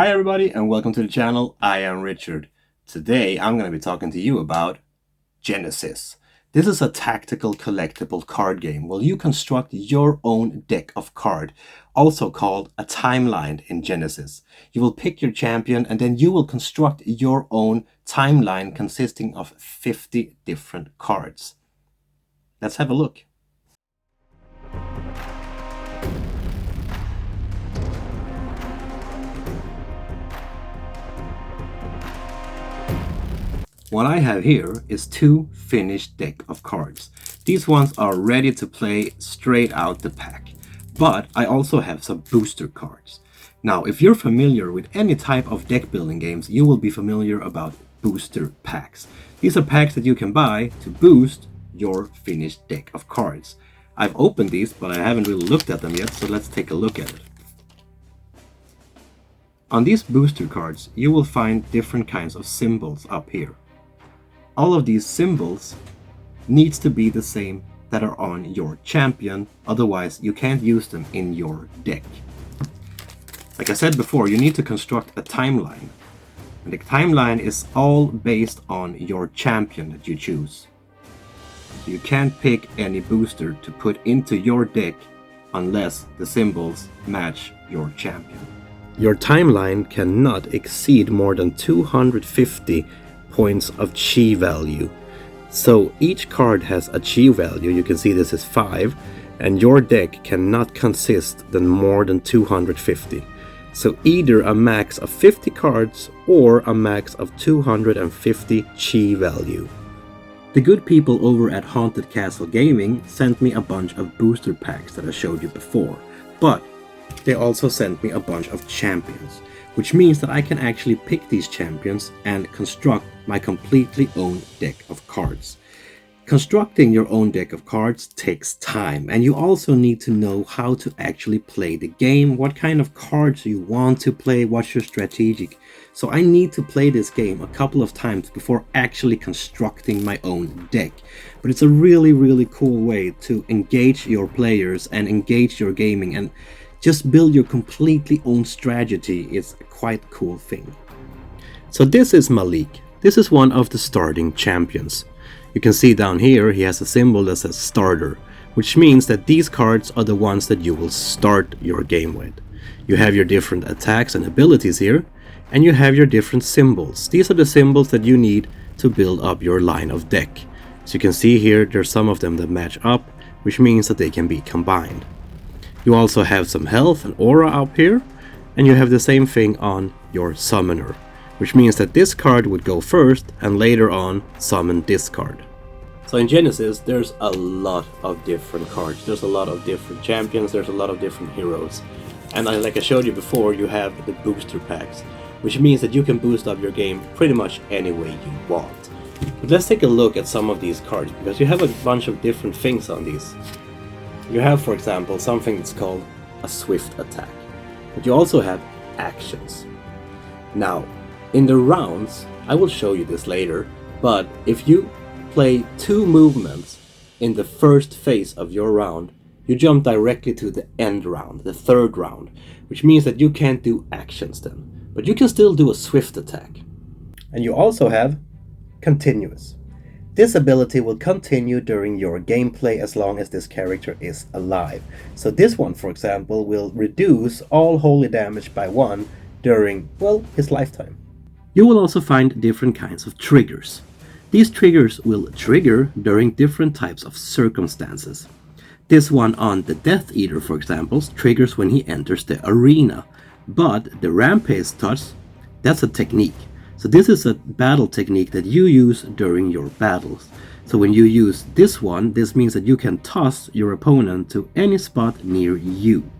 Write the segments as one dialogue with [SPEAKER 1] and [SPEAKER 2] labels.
[SPEAKER 1] Hi everybody and welcome to the channel. I am Richard. Today I'm going to be talking to you about Genesis. This is a tactical collectible card game where you construct your own deck of cards, also called a timeline in Genesis. You will pick your champion and then you will construct your own timeline consisting of 50 different cards. Let's have a look. What I have here is two finished deck of cards. These ones are ready to play straight out the pack, but I also have some booster cards. Now, if you're familiar with any type of deck building games, you will be familiar about booster packs. These are packs that you can buy to boost your finished deck of cards. I've opened these, but I haven't really looked at them yet, so let's take a look at it. On these booster cards, you will find different kinds of symbols up here. All of these symbols needs to be the same that are on your champion, otherwise you can't use them in your deck. Like I said before, you need to construct a timeline. And the timeline is all based on your champion that you choose. So you can't pick any booster to put into your deck unless the symbols match your champion. Your timeline cannot exceed more than 250 points of chi value. So each card has a chi value. You can see this is 5, and your deck cannot consist than more than 250. So either a max of 50 cards or a max of 250 chi value. The good people over at Haunted Castle Gaming sent me a bunch of booster packs that I showed you before, but they also sent me a bunch of champions, which means that I can actually pick these champions and construct my completely own deck of cards. Constructing your own deck of cards takes time, and you also need to know how to actually play the game, what kind of cards you want to play, what's your strategic. So I need to play this game a couple of times before actually constructing my own deck. But it's a really cool way to engage your players and engage your gaming, and just build your completely own strategy is a quite cool thing. So this is Malik. This is one of the starting champions. You can see down here he has a symbol that says starter, which means that these cards are the ones that you will start your game with. You have your different attacks and abilities here, and you have your different symbols. These are the symbols that you need to build up your line of deck. So you can see here there's some of them that match up, which means that they can be combined. You also have some health and aura up here, and you have the same thing on your summoner, which means that this card would go first and later on summon this card. So in Genesis there's a lot of different cards, there's a lot of different champions, there's a lot of different heroes. And like I showed you before, you have the booster packs, which means that you can boost up your game pretty much any way you want. But let's take a look at some of these cards, because you have a bunch of different things on these. You have, for example, something that's called a swift attack, but you also have actions. Now, in the rounds, I will show you this later, but if you play 2 movements in the first phase of your round, you jump directly to the end round, the 3rd round, which means that you can't do actions then, but you can still do a swift attack. And you also have continuous. This ability will continue during your gameplay as long as this character is alive. So this one, for example, will reduce all holy damage by 1 during, well, his lifetime. You will also find different kinds of triggers. These triggers will trigger during different types of circumstances. This one on the Death Eater, for example, triggers when he enters the arena. But the Rampage touch, that's a technique. So this is a battle technique that you use during your battles. So when you use this one, this means that you can toss your opponent to any spot near you.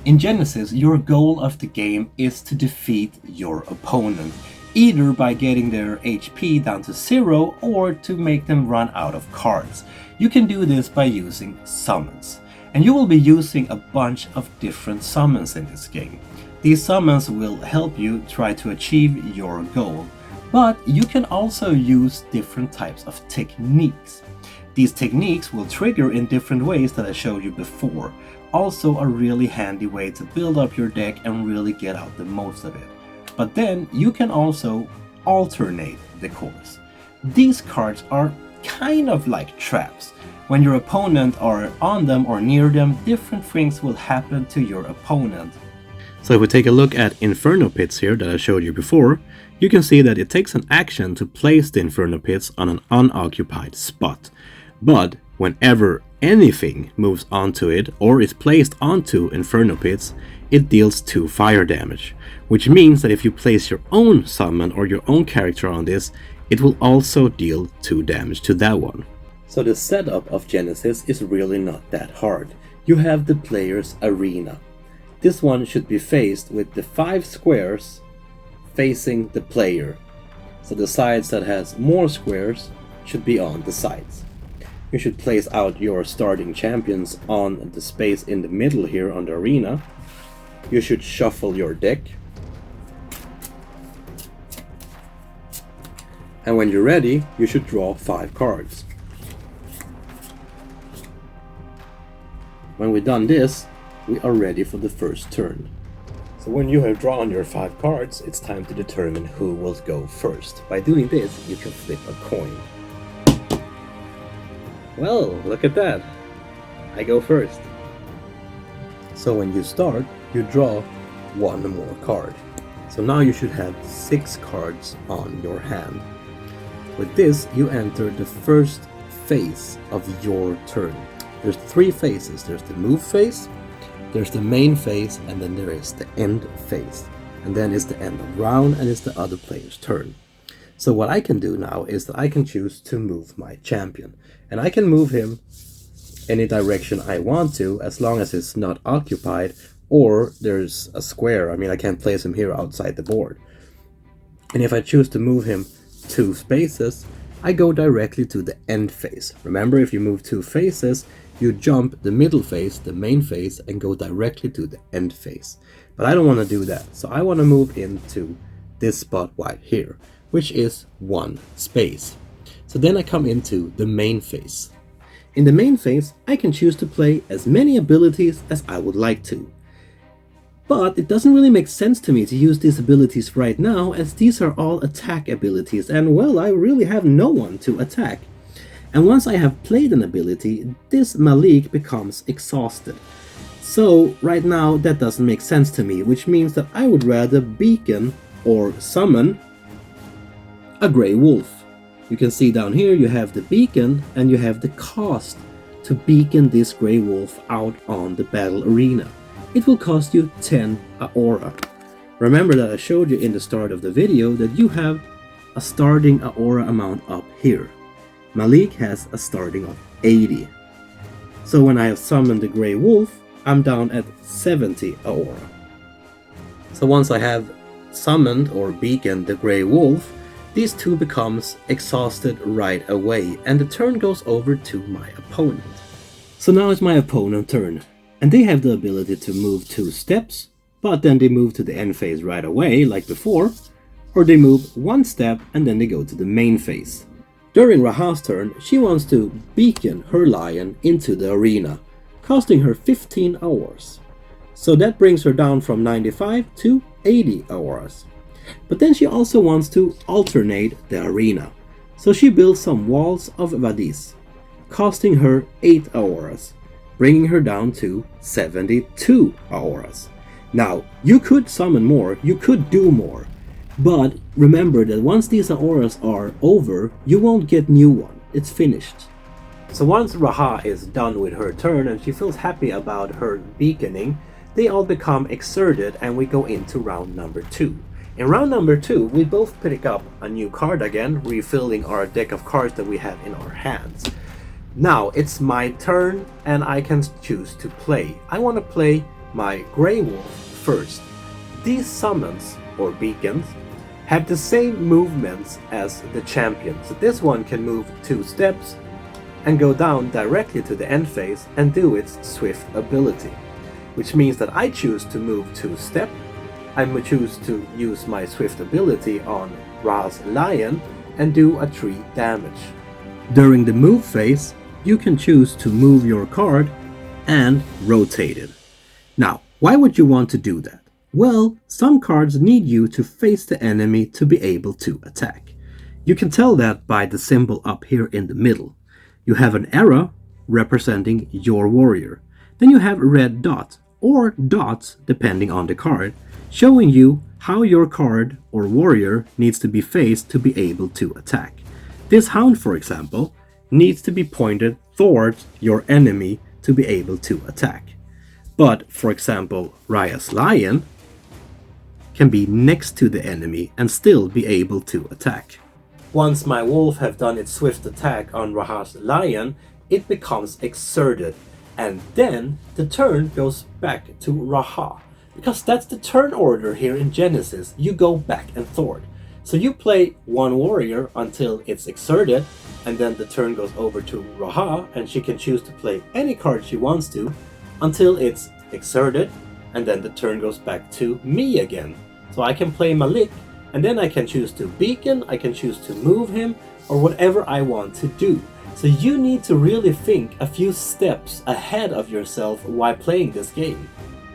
[SPEAKER 1] In Genesis, your goal of the game is to defeat your opponent, either by getting their HP down to 0 or to make them run out of cards. You can do this by using summons, and you will be using a bunch of different summons in this game. These summons will help you try to achieve your goal, but you can also use different types of techniques. These techniques will trigger in different ways that I showed you before. Also a really handy way to build up your deck and really get out the most of it. But then you can also alternate the course. These cards are kind of like traps. When your opponent are on them or near them, different things will happen to your opponent. So if we take a look at Inferno Pits here that I showed you before, you can see that it takes an action to place the Inferno Pits on an unoccupied spot. But whenever anything moves onto it or is placed onto Inferno Pits, it deals 2 fire damage, which means that if you place your own summon or your own character on this, it will also deal 2 damage to that one. So the setup of Genesis is really not that hard. You have the player's arena. This one should be faced with the 5 squares facing the player. So the sides that has more squares should be on the sides. You should place out your starting champions on the space in the middle here on the arena. You should shuffle your deck. And when you're ready, you should draw 5 cards. When we've done this, we are ready for the first turn. So when you have drawn your 5 cards, it's time to determine who will go first. By doing this, you can flip a coin. Well, look at that. I go first. So when you start, you draw 1 more card. So now you should have 6 cards on your hand. With this, you enter the first phase of your turn. There's 3 phases. There's the move phase, there's the main phase, and then there is the end phase. And then it's the end of round, and it's the other player's turn. So what I can do now is that I can choose to move my champion. And I can move him any direction I want to, as long as it's not occupied or there's a square. I mean, I can't place him here outside the board. And if I choose to move him 2 spaces, I go directly to the end phase. Remember, if you move 2 phases, you jump the middle phase, the main phase, and go directly to the end phase. But I don't want to do that, so I want to move into this spot right here, which is 1 space. So then I come into the main phase. In the main phase, I can choose to play as many abilities as I would like to. But it doesn't really make sense to me to use these abilities right now, as these are all attack abilities, and well, I really have no one to attack. And once I have played an ability, this Malik becomes exhausted. So right now that doesn't make sense to me, which means that I would rather beacon or summon a Grey Wolf. You can see down here you have the beacon and you have the cost to beacon this Grey Wolf out on the battle arena. It will cost you 10 Aura. Remember that I showed you in the start of the video that you have a starting Aura amount up here. Malik has a starting of 80. So when I have summoned the Grey Wolf, I'm down at 70 Aura. So once I have summoned or beaconed the Grey Wolf, these 2 becomes exhausted right away, and the turn goes over to my opponent. So now it's my opponent's turn, and they have the ability to move 2 steps, but then they move to the end phase right away like before, or they move 1 step and then they go to the main phase. During Raha's turn, she wants to beacon her lion into the arena, costing her 15 hours. So that brings her down from 95 to 80 hours. But then she also wants to alternate the arena. So she builds some walls of Vadis, costing her 8 hours, bringing her down to 72 hours. Now, you could summon more, you could do more. But remember that once these auras are over, you won't get new one. It's finished. So once Raha is done with her turn and she feels happy about her beaconing, they all become exerted and we go into round number 2. In round number 2, we both pick up a new card again, refilling our deck of cards that we have in our hands. Now it's my turn and I can choose to play. I want to play my Grey Wolf first. These summons or beacons have the same movements as the champion. So this one can move 2 steps and go down directly to the end phase and do its swift ability. Which means that I choose to move 2 steps. I would choose to use my swift ability on Ra's lion and do a 3 damage. During the move phase, you can choose to move your card and rotate it. Now, why would you want to do that? Well, some cards need you to face the enemy to be able to attack. You can tell that by the symbol up here in the middle. You have an arrow representing your warrior. Then you have a red dot, or dots depending on the card, showing you how your card or warrior needs to be faced to be able to attack. This hound, for example, needs to be pointed towards your enemy to be able to attack. But, for example, Raya's lion can be next to the enemy and still be able to attack. Once my wolf have done its swift attack on Raha's lion, it becomes exerted, and then the turn goes back to Raha. Because that's the turn order here in Genesis, you go back and forth. So you play one warrior until it's exerted, and then the turn goes over to Raha, and she can choose to play any card she wants to until it's exerted, and then the turn goes back to me again. So I can play Malik, and then I can choose to beacon, I can choose to move him, or whatever I want to do. So you need to really think a few steps ahead of yourself while playing this game.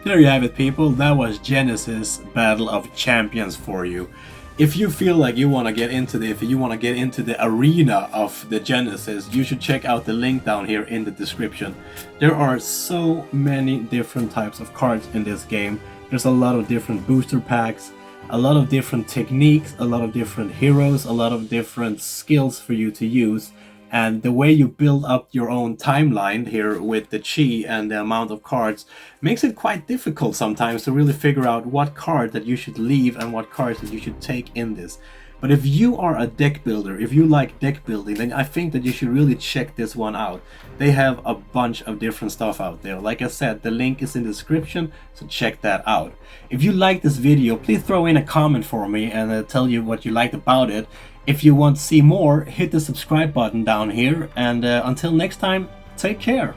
[SPEAKER 1] There you have it, people. That was Genesis Battle of Champions for you. If you feel like you want to get into the arena of the Genesis, you should check out the link down here in the description. There are so many different types of cards in this game. There's a lot of different booster packs, a lot of different techniques, a lot of different heroes, a lot of different skills for you to use. And the way you build up your own timeline here with the chi and the amount of cards makes it quite difficult sometimes to really figure out what card that you should leave and what cards that you should take in this. But if you are a deck builder, if you like deck building, then I think that you should really check this one out. They have a bunch of different stuff out there. Like I said, the link is in the description, so check that out. If you like this video, please throw in a comment for me and tell you what you liked about it. If you want to see more, hit the subscribe button down here, and until next time, take care.